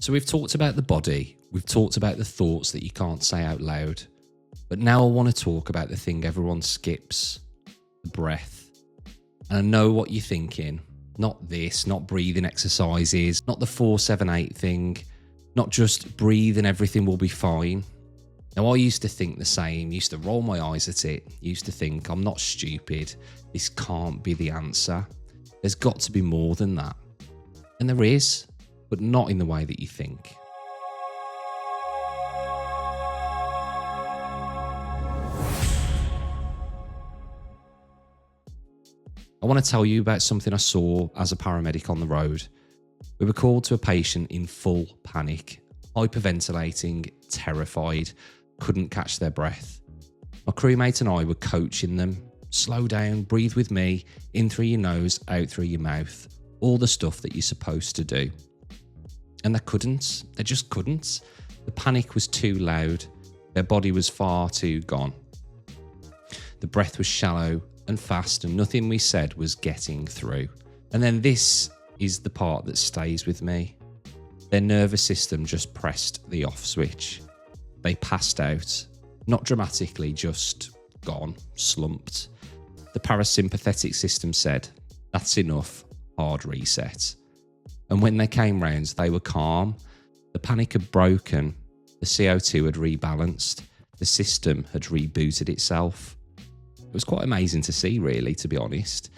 So we've talked about the body, we've talked about the thoughts that you can't say out loud, but now I want to talk about the thing everyone skips, the breath. And I know what you're thinking, not this, not breathing exercises, not the 4-7-8 thing, not just breathe and everything will be fine. Now I used to think the same, used to roll my eyes at it, used to think I'm not stupid, this can't be the answer. There's got to be more than that. And there is, but not in the way that you think. I want to tell you about something I saw as a paramedic on the road. We were called to a patient in full panic, hyperventilating, terrified, couldn't catch their breath. My crewmate and I were coaching them. Slow down, breathe with me, in through your nose, out through your mouth. All the stuff that you're supposed to do. And they couldn't. They just couldn't. The panic was too loud. Their body was far too gone. The breath was shallow and fast, and nothing we said was getting through. And then this is the part that stays with me. Their nervous system just pressed the off switch. They passed out. Not dramatically, just gone, slumped. The parasympathetic system said, "That's enough, hard reset." And when they came round, they were calm. The panic had broken. The CO2 had rebalanced. The system had rebooted itself. It was quite amazing to see, really, to be honest.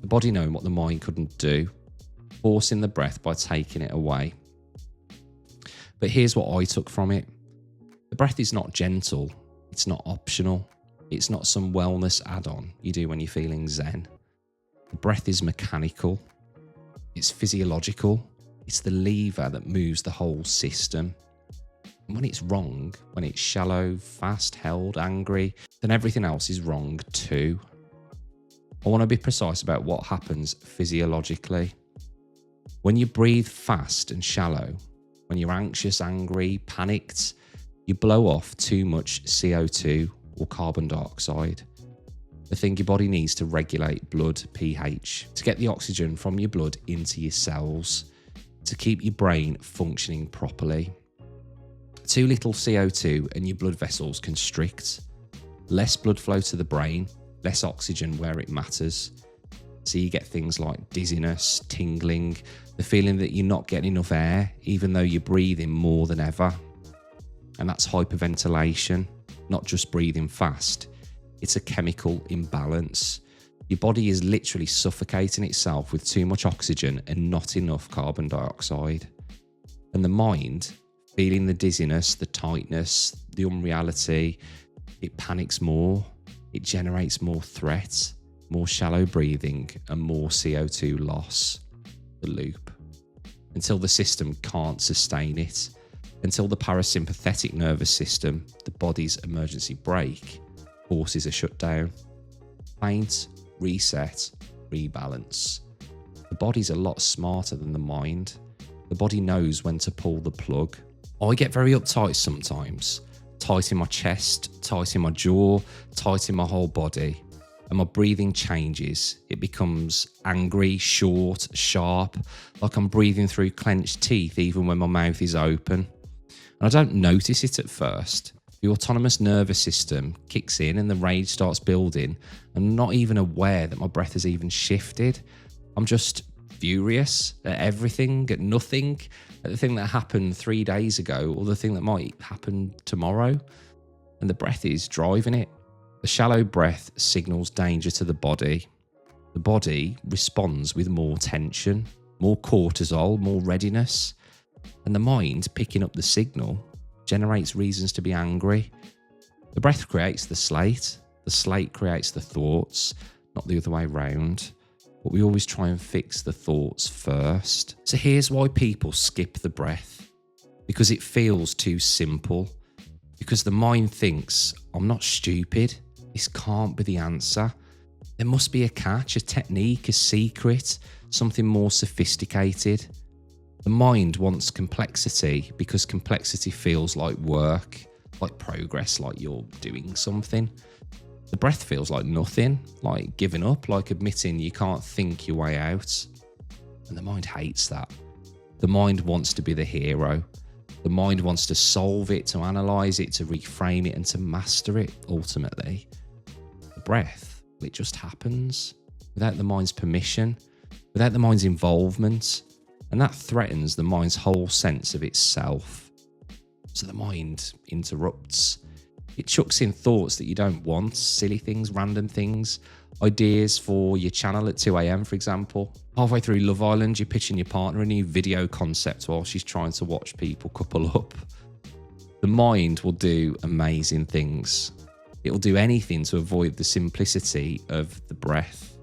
The body knowing what the mind couldn't do, forcing the breath by taking it away. But here's what I took from it. The breath is not gentle. It's not optional. It's not some wellness add-on you do when you're feeling zen. The breath is mechanical. It's physiological. It's the lever that moves the whole system. And when it's wrong, when it's shallow, fast, held, angry, then everything else is wrong too. I want to be precise about what happens physiologically. When you breathe fast and shallow, when you're anxious, angry, panicked, you blow off too much CO2 or carbon dioxide. The thing your body needs to regulate blood pH, to get the oxygen from your blood into your cells, to keep your brain functioning properly. Too little CO2 and your blood vessels constrict. Less blood flow to the brain, less oxygen where it matters. So you get things like dizziness, tingling, the feeling that you're not getting enough air, even though you're breathing more than ever. And that's hyperventilation, not just breathing fast. It's a chemical imbalance. Your body is literally suffocating itself with too much oxygen and not enough carbon dioxide. And the mind, feeling the dizziness, the tightness, the unreality, it panics more. It generates more threat, more shallow breathing, and more CO2 loss. The loop. Until the system can't sustain it. Until the parasympathetic nervous system, the body's emergency brake, forces a shutdown. Faint, reset, rebalance. The body's a lot smarter than the mind. The body knows when to pull the plug. I get very uptight sometimes. Tight in my chest, tight in my jaw, tight in my whole body. And my breathing changes. It becomes angry, short, sharp, like I'm breathing through clenched teeth even when my mouth is open. And I don't notice it at first. The autonomous nervous system kicks in and the rage starts building. I'm not even aware that my breath has even shifted. I'm just furious at everything, at nothing, at the thing that happened 3 days ago or the thing that might happen tomorrow. And the breath is driving it. The shallow breath signals danger to the body. The body responds with more tension, more cortisol, more readiness. And the mind, picking up the signal, generates reasons to be angry. The breath creates the slate creates the thoughts, not the other way round. But we always try and fix the thoughts first. So here's why people skip the breath. Because it feels too simple. Because the mind thinks, I'm not stupid. This can't be the answer. There must be a catch, a technique, a secret, something more sophisticated. The mind wants complexity because complexity feels like work, like progress, like you're doing something. The breath feels like nothing, like giving up, like admitting you can't think your way out. And the mind hates that. The mind wants to be the hero. The mind wants to solve it, to analyze it, to reframe it, and to master it, ultimately. The breath, it just happens without the mind's permission, without the mind's involvement, and that threatens the mind's whole sense of itself. So the mind interrupts. It chucks in thoughts that you don't want, silly things, random things, ideas for your channel at 2 a.m, for example. Halfway through Love Island, you're pitching your partner a new video concept while she's trying to watch people couple up. The mind will do amazing things. It will do anything to avoid the simplicity of the breath,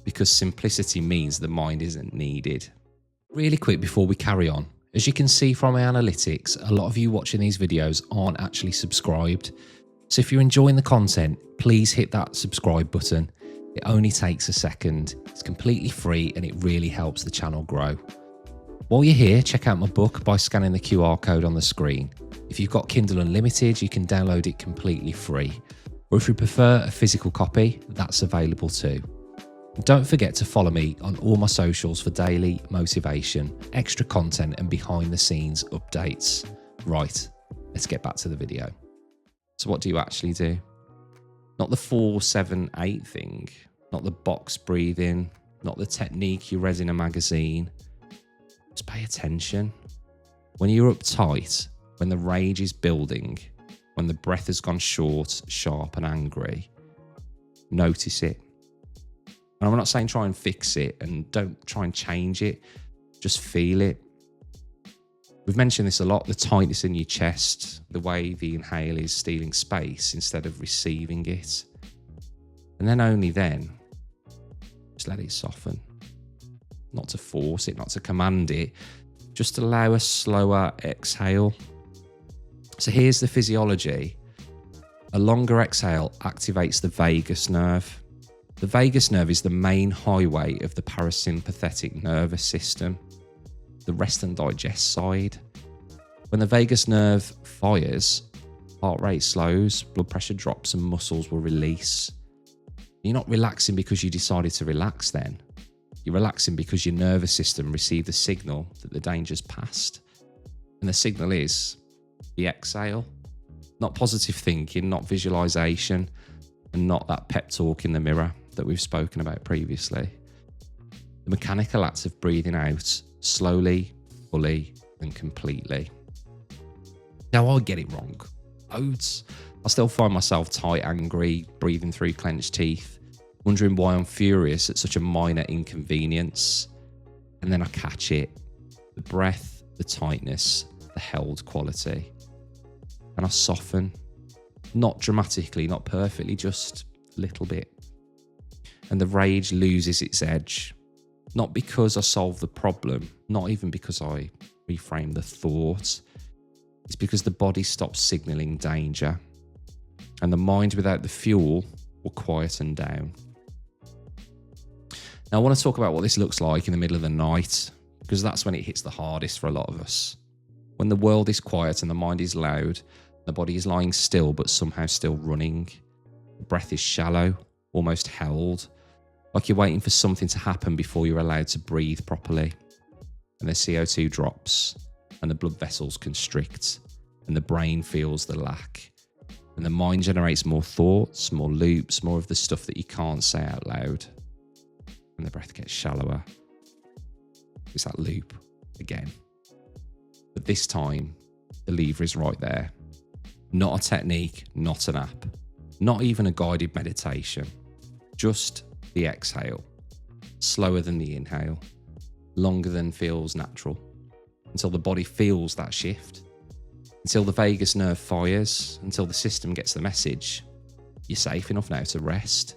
because simplicity means the mind isn't needed. Really quick before we carry on, as you can see from my analytics, a lot of you watching these videos aren't actually subscribed. So if you're enjoying the content, please hit that subscribe button. It only takes a second. It's completely free and it really helps the channel grow. While you're here, check out my book by scanning the QR code on the screen. If you've got Kindle Unlimited, you can download it completely free. Or if you prefer a physical copy, that's available too. And don't forget to follow me on all my socials for daily motivation, extra content and behind the scenes updates. Right, let's get back to the video. So what do you actually do? Not the 4-7-8 thing, not the box breathing, not the technique you read in a magazine. Just pay attention. When you're uptight, when the rage is building, when the breath has gone short, sharp and angry, notice it. And I'm not saying try and fix it and don't try and change it, just feel it. We've mentioned this a lot, the tightness in your chest, the way the inhale is stealing space instead of receiving it. And then only then, just let it soften. Not to force it, not to command it, just allow a slower exhale. So here's the physiology. A longer exhale activates the vagus nerve. The vagus nerve is the main highway of the parasympathetic nervous system, the rest and digest side. When the vagus nerve fires, heart rate slows, blood pressure drops and muscles will release. You're not relaxing because you decided to relax then. You're relaxing because your nervous system received the signal that the danger's passed. And the signal is the exhale, not positive thinking, not visualization, and not that pep talk in the mirror that we've spoken about previously. The mechanical act of breathing out slowly, fully, and completely. Now, I get it wrong. Loads. I still find myself tight, angry, breathing through clenched teeth, wondering why I'm furious at such a minor inconvenience. And then I catch it. The breath, the tightness, the held quality. And I soften. Not dramatically, not perfectly, just a little bit. And the rage loses its edge. Not because I solve the problem, not even because I reframe the thought. It's because the body stops signalling danger. And the mind without the fuel will quieten down. Now, I want to talk about what this looks like in the middle of the night, because that's when it hits the hardest for a lot of us. When the world is quiet and the mind is loud, the body is lying still but somehow still running. The breath is shallow, almost held, like you're waiting for something to happen before you're allowed to breathe properly. And the CO2 drops, and the blood vessels constrict, and the brain feels the lack. And the mind generates more thoughts, more loops, more of the stuff that you can't say out loud. And the breath gets shallower. It's that loop again. But this time, the lever is right there. Not a technique, not an app, not even a guided meditation. Just the exhale. Slower than the inhale. Longer than feels natural. Until the body feels that shift. Until the vagus nerve fires. Until the system gets the message. You're safe enough now to rest.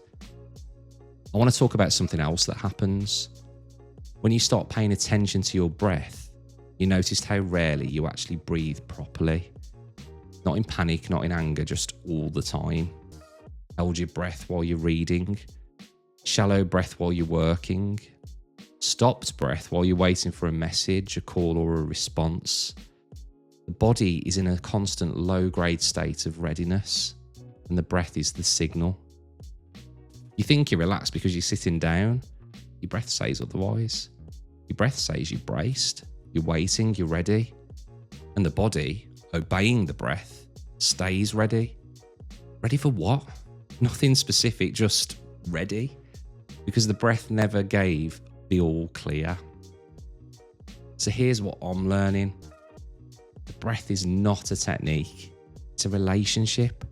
I want to talk about something else that happens. When you start paying attention to your breath, you noticed how rarely you actually breathe properly. Not in panic, not in anger, just all the time. Hold your breath while you're reading. Shallow breath while you're working. Stopped breath while you're waiting for a message, a call or a response. The body is in a constant low-grade state of readiness, and the breath is the signal. You think you're relaxed because you're sitting down. Your breath says otherwise. Your breath says you're braced. You're waiting, you're ready. And the body, obeying the breath, stays ready. Ready for what? Nothing specific, just ready. Because the breath never gave the all clear. So here's what I'm learning. The breath is not a technique. It's a relationship.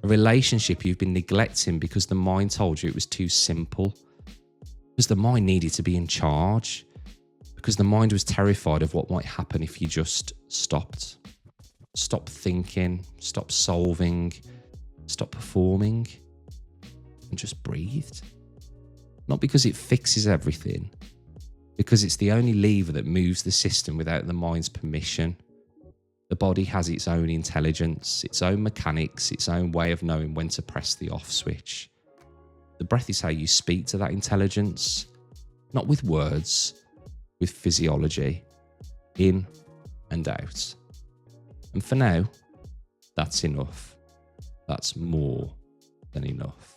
A relationship you've been neglecting because the mind told you it was too simple. Because the mind needed to be in charge. Because the mind was terrified of what might happen if you just stopped. Stop thinking, stop solving, stop performing, and just breathed. Not because it fixes everything, because it's the only lever that moves the system without the mind's permission. The body has its own intelligence, its own mechanics, its own way of knowing when to press the off switch. The breath is how you speak to that intelligence, not with words, with physiology, in and out. And for now, that's enough. That's more than enough.